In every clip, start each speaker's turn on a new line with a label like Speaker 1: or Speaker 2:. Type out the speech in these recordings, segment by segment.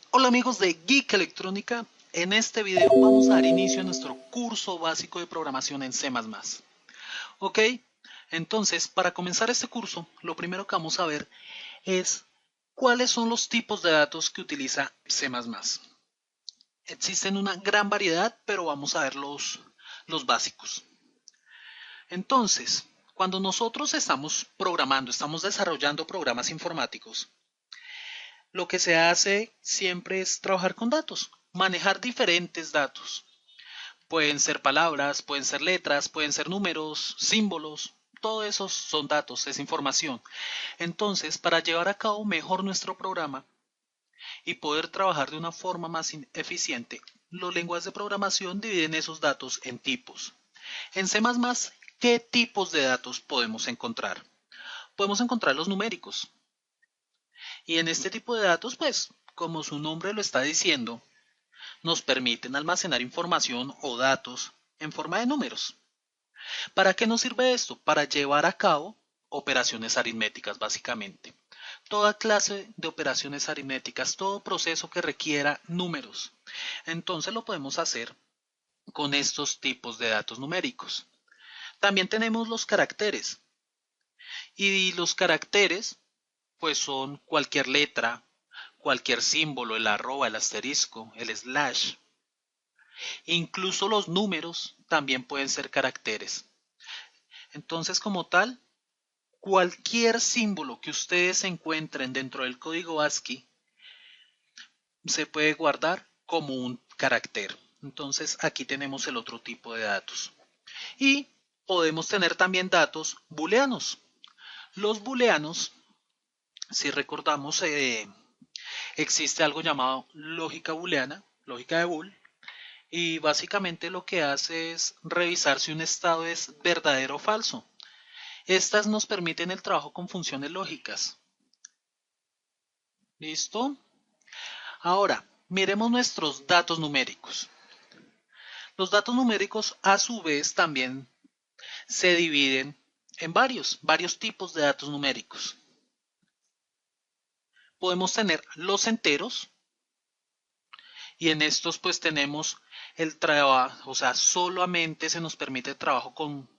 Speaker 1: Hola amigos de Geek Electrónica, en este video vamos a dar inicio a nuestro curso básico de programación en C++. Ok, entonces para comenzar este curso, lo primero que vamos a ver es cuáles son los tipos de datos que utiliza C++. Existen una gran variedad, pero vamos a ver los básicos. Entonces, cuando nosotros estamos programando, estamos desarrollando programas informáticos, lo que se hace siempre es trabajar con datos, manejar diferentes datos. Pueden ser palabras, pueden ser letras, pueden ser números, símbolos. Todo eso son datos, es información. Entonces, para llevar a cabo mejor nuestro programa y poder trabajar de una forma más eficiente, los lenguajes de programación dividen esos datos en tipos. En C++, ¿qué tipos de datos podemos encontrar? Podemos encontrar los numéricos. Y en este tipo de datos, pues, como su nombre lo está diciendo, nos permiten almacenar información o datos en forma de números. ¿Para qué nos sirve esto? Para llevar a cabo operaciones aritméticas, básicamente. Toda clase de operaciones aritméticas, todo proceso que requiera números. Entonces lo podemos hacer con estos tipos de datos numéricos. También tenemos los caracteres. Y los caracteres, pues son cualquier letra, cualquier símbolo, el arroba, el asterisco, el slash. Incluso los números también pueden ser caracteres. Entonces, como tal, cualquier símbolo que ustedes encuentren dentro del código ASCII se puede guardar como un carácter. Entonces, aquí tenemos el otro tipo de datos. Y podemos tener también datos booleanos. Los booleanos, si recordamos, existe algo llamado lógica booleana, lógica de bool, y básicamente lo que hace es revisar si un estado es verdadero o falso. Estas nos permiten el trabajo con funciones lógicas. ¿Listo? Ahora, miremos nuestros datos numéricos. Los datos numéricos a su vez también se dividen en varios tipos de datos numéricos. Podemos tener los enteros y en estos pues tenemos el trabajo, o sea, solamente se nos permite el trabajo con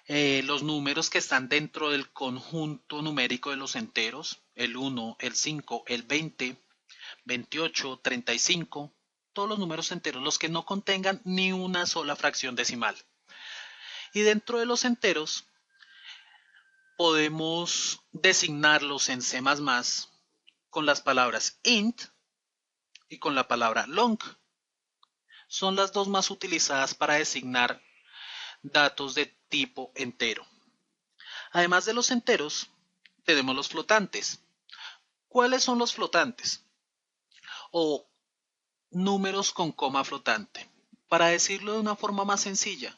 Speaker 1: los números que están dentro del conjunto numérico de los enteros, el 1, el 5, el 20, 28, 35, todos los números enteros, los que no contengan ni una sola fracción decimal. Y dentro de los enteros podemos designarlos en C++ con las palabras int y con la palabra long. Son las dos más utilizadas para designar datos de tipo entero. Además de los enteros, tenemos los flotantes. ¿Cuáles son los flotantes? O números con coma flotante. Para decirlo de una forma más sencilla,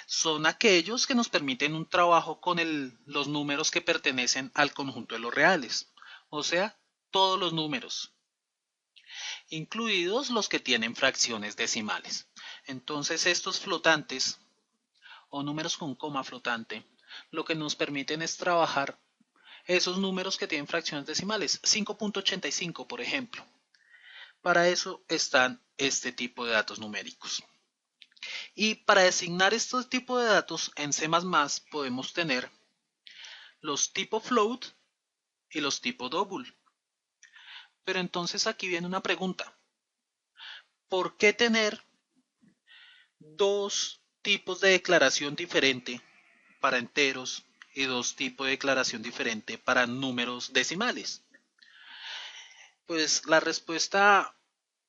Speaker 1: son aquellos que nos permiten un trabajo con los números que pertenecen al conjunto de los reales, o sea, todos los números, incluidos los que tienen fracciones decimales. Entonces estos flotantes o números con coma flotante lo que nos permiten es trabajar esos números que tienen fracciones decimales, 5.85 por ejemplo. Para eso están este tipo de datos numéricos. Y para designar este tipo de datos en C++ podemos tener los tipo float y los tipo double. Pero entonces aquí viene una pregunta. ¿Por qué tener dos tipos de declaración diferente para enteros y dos tipos de declaración diferente para números decimales? Pues la respuesta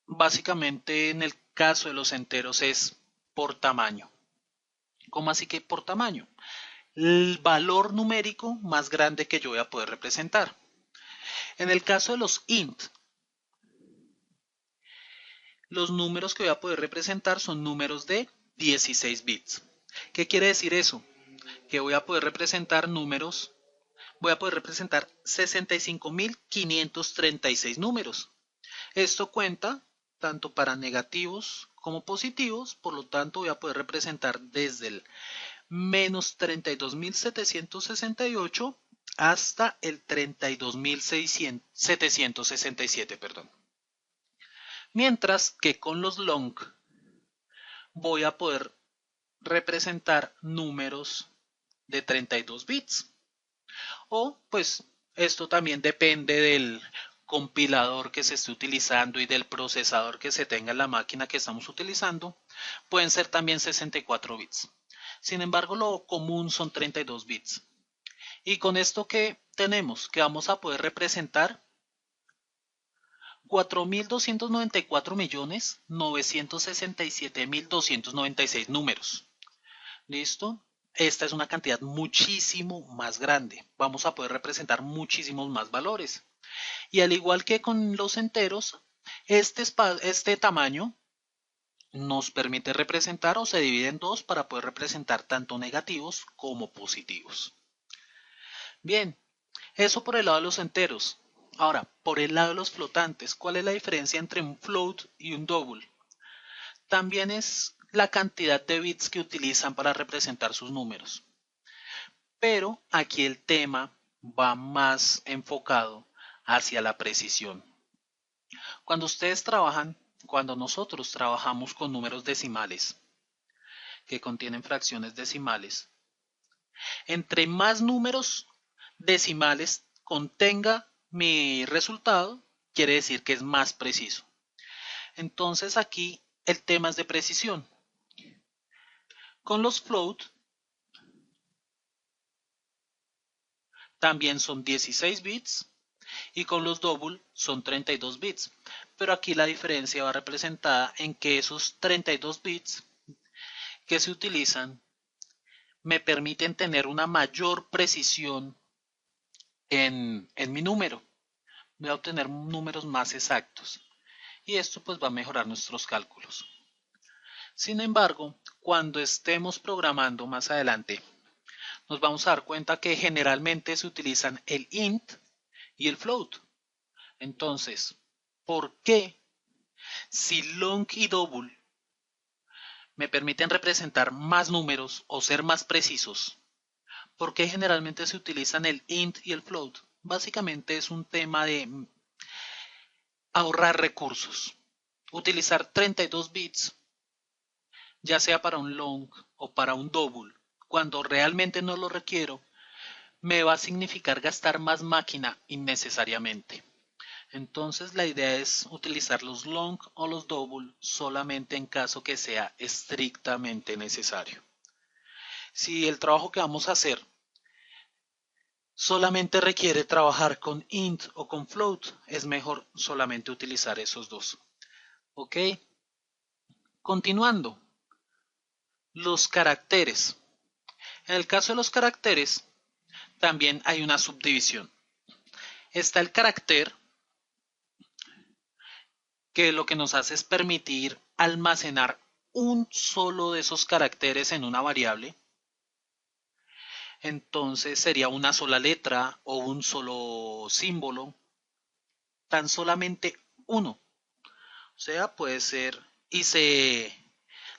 Speaker 1: básicamente en el caso de los enteros es por tamaño. ¿Cómo así que por tamaño? El valor numérico más grande que yo voy a poder representar. En el caso de los int, los números que voy a poder representar son números de 16 bits. ¿Qué quiere decir eso? Que voy a poder representar números, voy a poder representar 65.536 números. Esto cuenta tanto para negativos como positivos, por lo tanto voy a poder representar desde el menos 32.768 hasta el 32.767, perdón. Mientras que con los long voy a poder representar números de 32 bits. O pues esto también depende del compilador que se esté utilizando y del procesador que se tenga en la máquina que estamos utilizando. Pueden ser también 64 bits. Sin embargo, lo común son 32 bits. Y con esto que tenemos, que vamos a poder representar 4.294.967.296 números. ¿Listo? Esta es una cantidad muchísimo más grande. Vamos a poder representar muchísimos más valores. Y al igual que con los enteros, este tamaño nos permite representar o se divide en dos para poder representar tanto negativos como positivos. Bien, eso por el lado de los enteros. Ahora, por el lado de los flotantes, ¿cuál es la diferencia entre un float y un double? También es la cantidad de bits que utilizan para representar sus números. Pero aquí el tema va más enfocado hacia la precisión. Cuando nosotros trabajamos con números decimales, que contienen fracciones decimales, entre más números decimales contenga mi resultado, quiere decir que es más preciso. Entonces aquí el tema es de precisión. Con los float también son 16 bits y con los double son 32 bits. Pero aquí la diferencia va representada en que esos 32 bits que se utilizan me permiten tener una mayor precisión en mi número. Voy a obtener números más exactos. Y esto pues va a mejorar nuestros cálculos. Sin embargo, cuando estemos programando más adelante, nos vamos a dar cuenta que generalmente se utilizan el int y el float. Entonces, ¿por qué si long y double me permiten representar más números o ser más precisos? ¿Por qué generalmente se utilizan el int y el float? Básicamente es un tema de ahorrar recursos. Utilizar 32 bits, ya sea para un long o para un double, cuando realmente no lo requiero, me va a significar gastar más máquina innecesariamente. Entonces la idea es utilizar los long o los double solamente en caso que sea estrictamente necesario. Si el trabajo que vamos a hacer solamente requiere trabajar con int o con float, es mejor solamente utilizar esos dos. ¿Ok? Continuando. Los caracteres. En el caso de los caracteres, también hay una subdivisión. Está el carácter, que lo que nos hace es permitir almacenar un solo de esos caracteres en una variable. Entonces sería una sola letra o un solo símbolo, tan solamente uno. O sea, puede ser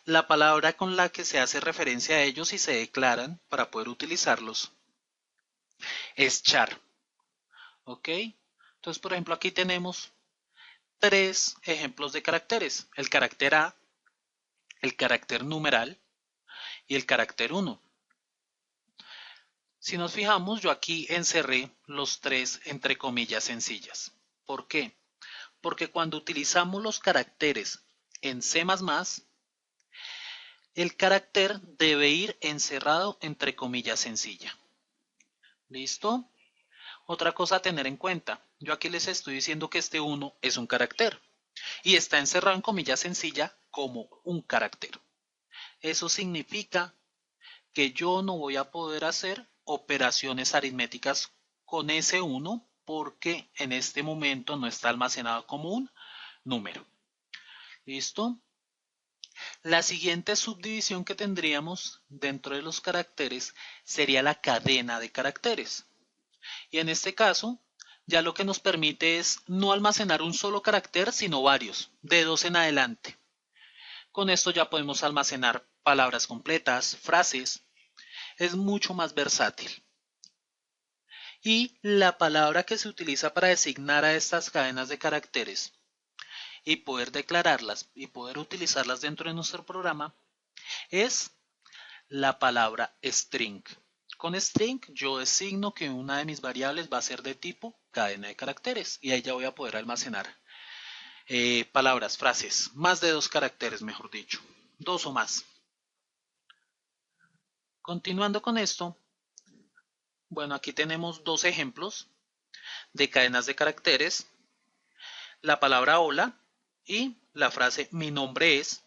Speaker 1: la palabra con la que se hace referencia a ellos y se declaran para poder utilizarlos es char. ¿Ok? Entonces, por ejemplo, aquí tenemos tres ejemplos de caracteres. El carácter A, el carácter numeral y el carácter 1. Si nos fijamos, yo aquí encerré los tres entre comillas sencillas. ¿Por qué? Porque cuando utilizamos los caracteres en C++, el carácter debe ir encerrado entre comillas sencilla. ¿Listo? Otra cosa a tener en cuenta. Yo aquí les estoy diciendo que este 1 es un carácter y está encerrado en comilla sencilla como un carácter. Eso significa que yo no voy a poder hacer operaciones aritméticas con ese 1 porque en este momento no está almacenado como un número. ¿Listo? La siguiente subdivisión que tendríamos dentro de los caracteres sería la cadena de caracteres. Y en este caso, ya lo que nos permite es no almacenar un solo carácter, sino varios, de 2 en adelante. Con esto ya podemos almacenar palabras completas, frases. Es mucho más versátil. Y la palabra que se utiliza para designar a estas cadenas de caracteres y poder declararlas y poder utilizarlas dentro de nuestro programa es la palabra string. Con string yo designo que una de mis variables va a ser de tipo cadena de caracteres y ahí ya voy a poder almacenar palabras, frases, más de 2 caracteres, mejor dicho, 2 o más. Continuando con esto, bueno, aquí tenemos 2 ejemplos de cadenas de caracteres, la palabra hola y la frase mi nombre es.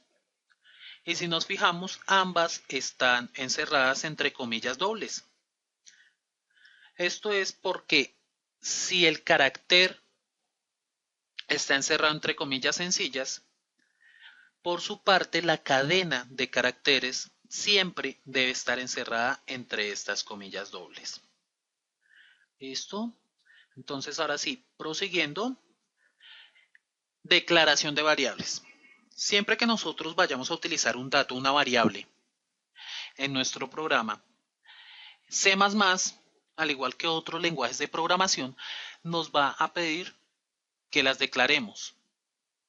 Speaker 1: Y si nos fijamos, ambas están encerradas entre comillas dobles. Esto es porque si el carácter está encerrado entre comillas sencillas, por su parte la cadena de caracteres siempre debe estar encerrada entre estas comillas dobles. ¿Listo? Entonces ahora sí, prosiguiendo, declaración de variables. Siempre que nosotros vayamos a utilizar un dato, una variable, en nuestro programa, C++, al igual que otros lenguajes de programación, nos va a pedir que las declaremos.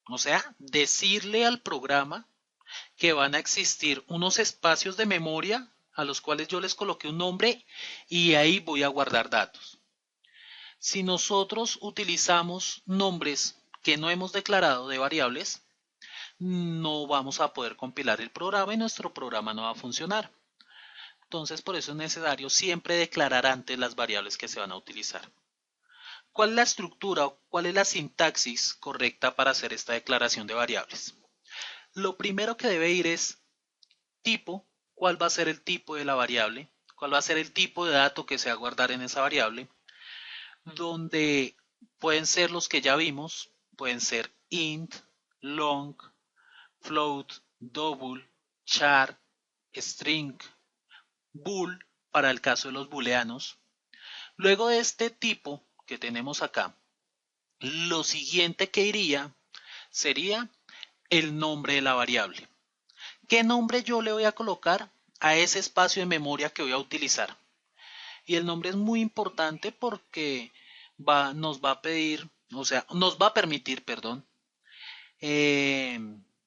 Speaker 1: O sea, decirle al programa que van a existir unos espacios de memoria a los cuales yo les coloqué un nombre y ahí voy a guardar datos. Si nosotros utilizamos nombres que no hemos declarado de variables, no vamos a poder compilar el programa y nuestro programa no va a funcionar. Entonces, por eso es necesario siempre declarar antes las variables que se van a utilizar. ¿Cuál es la estructura o cuál es la sintaxis correcta para hacer esta declaración de variables? Lo primero que debe ir es tipo, cuál va a ser el tipo de la variable, cuál va a ser el tipo de dato que se va a guardar en esa variable, donde pueden ser los que ya vimos, pueden ser int, long, float, double, char, string, bool para el caso de los booleanos. Luego de este tipo que tenemos acá, lo siguiente que iría sería el nombre de la variable. ¿Qué nombre yo le voy a colocar a ese espacio de memoria que voy a utilizar? Y el nombre es muy importante porque nos va a pedir, o sea, nos va a permitir, perdón, eh,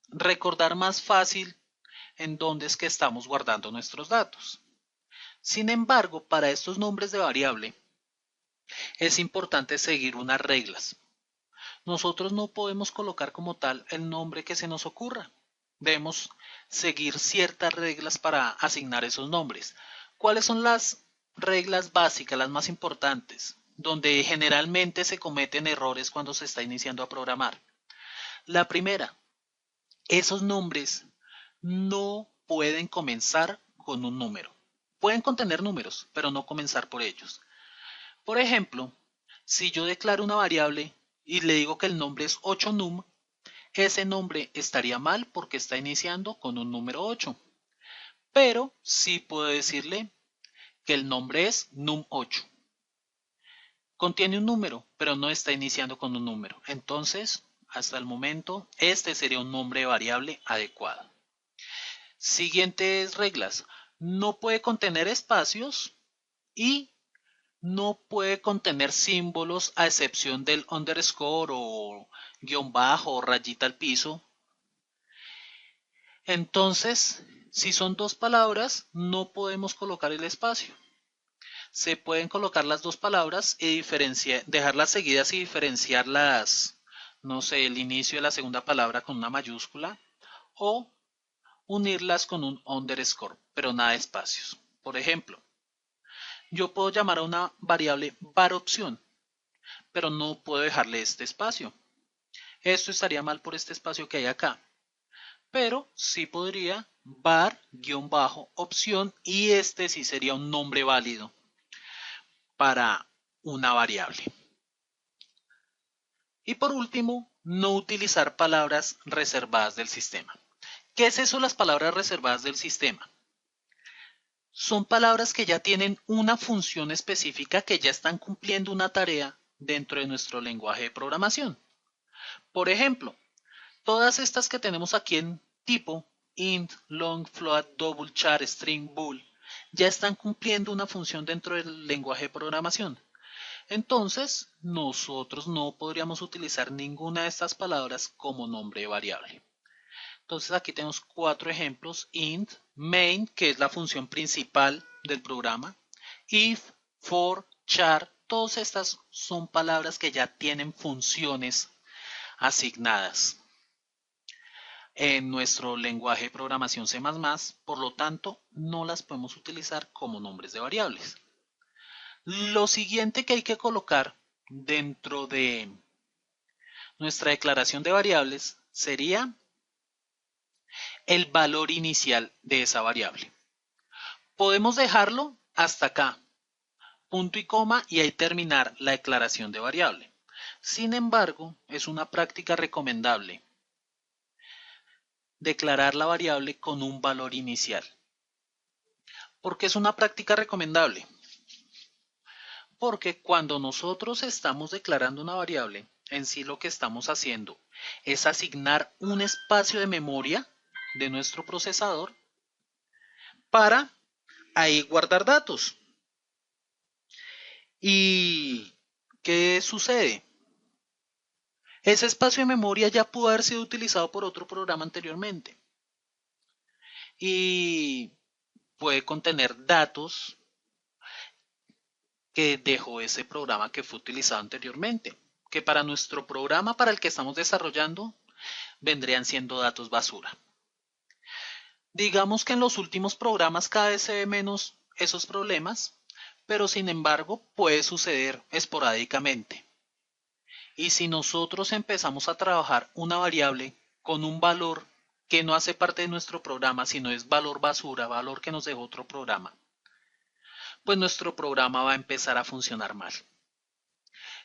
Speaker 1: recordar más fácil en dónde es que estamos guardando nuestros datos. Sin embargo, para estos nombres de variable es importante seguir unas reglas. Nosotros no podemos colocar como tal el nombre que se nos ocurra. Debemos seguir ciertas reglas para asignar esos nombres. ¿Cuáles son las reglas básicas, las más importantes, donde generalmente se cometen errores cuando se está iniciando a programar? La primera, esos nombres no pueden comenzar con un número. Pueden contener números, pero no comenzar por ellos. Por ejemplo, si yo declaro una variable y le digo que el nombre es 8num, ese nombre estaría mal porque está iniciando con un número 8. Pero sí puedo decirle que el nombre es num8. Contiene un número, pero no está iniciando con un número. Entonces, hasta el momento, este sería un nombre de variable adecuado. Siguientes reglas. No puede contener espacios y no puede contener símbolos a excepción del underscore o guión bajo o rayita al piso. Entonces, si son 2 palabras, no podemos colocar el espacio. Se pueden colocar las 2 palabras y dejarlas seguidas y diferenciarlas, no sé, el inicio de la segunda palabra con una mayúscula o unirlas con un underscore, pero nada de espacios. Por ejemplo, yo puedo llamar a una variable var_opción, pero no puedo dejarle este espacio. Esto estaría mal por este espacio que hay acá. Pero sí podría var_opción y este sí sería un nombre válido para una variable. Y por último, no utilizar palabras reservadas del sistema. ¿Qué es eso, las palabras reservadas del sistema? Son palabras que ya tienen una función específica, que ya están cumpliendo una tarea dentro de nuestro lenguaje de programación. Por ejemplo, todas estas que tenemos aquí en tipo, int, long, float, double, char, string, bool, ya están cumpliendo una función dentro del lenguaje de programación. Entonces, nosotros no podríamos utilizar ninguna de estas palabras como nombre de variable. Entonces aquí tenemos 4 ejemplos: int, main, que es la función principal del programa, if, for, char. Todas estas son palabras que ya tienen funciones asignadas en nuestro lenguaje de programación C++, por lo tanto no las podemos utilizar como nombres de variables. Lo siguiente que hay que colocar dentro de nuestra declaración de variables sería el valor inicial de esa variable. Podemos dejarlo hasta acá, punto y coma, y ahí terminar la declaración de variable. Sin embargo, es una práctica recomendable declarar la variable con un valor inicial. ¿Por qué es una práctica recomendable? Porque cuando nosotros estamos declarando una variable, en sí lo que estamos haciendo es asignar un espacio de memoria de nuestro procesador para ahí guardar datos. ¿Y qué sucede? Ese espacio de memoria ya pudo haber sido utilizado por otro programa anteriormente y puede contener datos que dejó ese programa que fue utilizado anteriormente, que para nuestro programa para el que estamos desarrollando vendrían siendo datos basura. Digamos que en los últimos programas cada vez se ve menos esos problemas, pero sin embargo puede suceder esporádicamente. Y si nosotros empezamos a trabajar una variable con un valor que no hace parte de nuestro programa, sino es valor basura, valor que nos dejó otro programa, pues nuestro programa va a empezar a funcionar mal.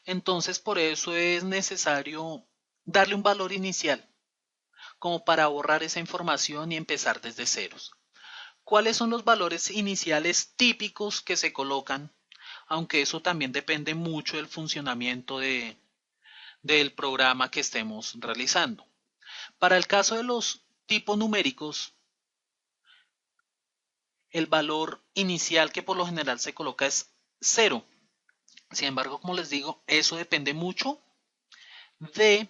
Speaker 1: Entonces por eso es necesario darle un valor inicial, como para borrar esa información y empezar desde ceros. ¿Cuáles son los valores iniciales típicos que se colocan? Aunque eso también depende mucho del funcionamiento del programa que estemos realizando. Para el caso de los tipos numéricos, el valor inicial que por lo general se coloca es 0. Sin embargo, como les digo, eso depende mucho de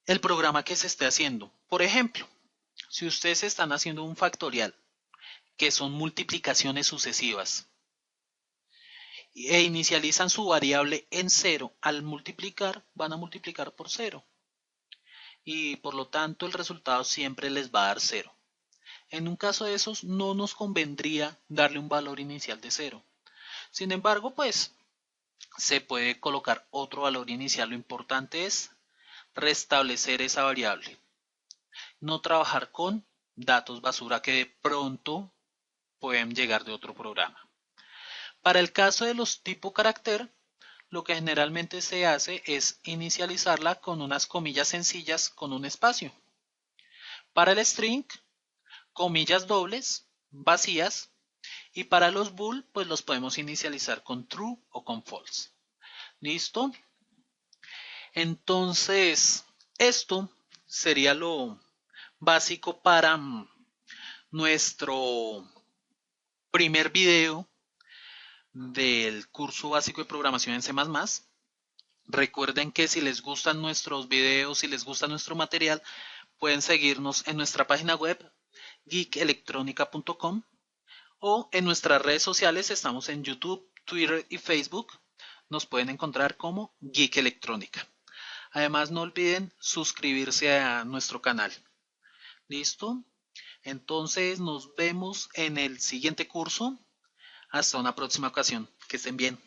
Speaker 1: el programa que se esté haciendo. Por ejemplo, si ustedes están haciendo un factorial, que son multiplicaciones sucesivas, e inicializan su variable en 0, al multiplicar van a multiplicar por 0 y por lo tanto el resultado siempre les va a dar 0. En un caso de esos no nos convendría darle un valor inicial de 0. Sin embargo, pues se puede colocar otro valor inicial. Lo importante es restablecer esa variable. No trabajar con datos basura que de pronto pueden llegar de otro programa. Para el caso de los tipo carácter, lo que generalmente se hace es inicializarla con unas comillas sencillas con un espacio. Para el string, comillas dobles, vacías, y para los bool, pues los podemos inicializar con true o con false. ¿Listo? Entonces, esto sería lo básico para nuestro primer video del curso básico de programación en C++. Recuerden que si les gustan nuestros videos, si les gusta nuestro material, pueden seguirnos en nuestra página web geekelectronica.com o en nuestras redes sociales. Estamos en YouTube, Twitter y Facebook. Nos pueden encontrar como Geek Electrónica. Además, no olviden suscribirse a nuestro canal. ¿Listo? Entonces nos vemos en el siguiente curso. Hasta una próxima ocasión. Que estén bien.